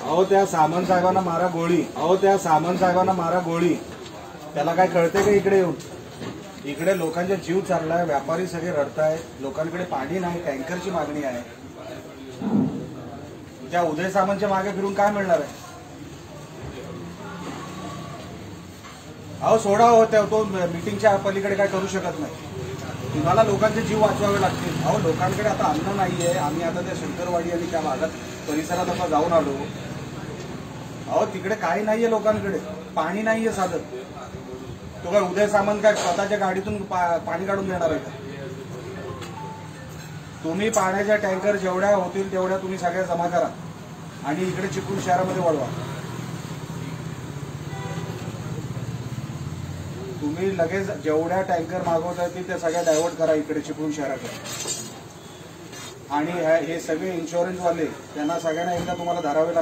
अहो त्या सामंत साहेबांना मारा गोळी. अहो त्या सामंत साहेबांना मारा गोळी. त्याला काय कळते का इकडे येऊन? इकडे लोकांचा जीव चाललाय, व्यापारी सगळे रडतायत, लोकांकडे पाणी नाही, टँकरची मागणी आहे. त्या उदय सामंतच्या मागे फिरून काय मिळणार आहे? अहो सोडा हो, तो मीटिंगच्या पलीकडे काय करू शकत नाही. तुम्हाला लोकांचे जीव वाचवावे लागतील. अहो लोकांकडे आता अन्न नाहीये. आम्ही आता त्या शंकरवाडी आणि त्या भागात परिसरात आता जाऊन आलो. अहो तिकडे काही नाहीये, लोकांकडे पाणी नाहीये साधं. तो काय उदय सामंत काय स्वतःच्या गाडीतून पाणी काढून देणार आहे का? तुम्ही पाण्याच्या टँकर जेवढ्या होतील तेवढ्या तुम्ही सगळ्या जमा करा आणि इकडे चिपळूण शहरामध्ये वळवा. तुम्ही लगेच जेवढ्या टँकर मागवता येतील त्या सगळ्या डायव्हर्ट करा इकडे चिपळूण शहराकडे. आणि हे सगळे इन्शुरन्सवाले त्यांना सगळ्यांना एकदा तुम्हाला धरावे लागतील.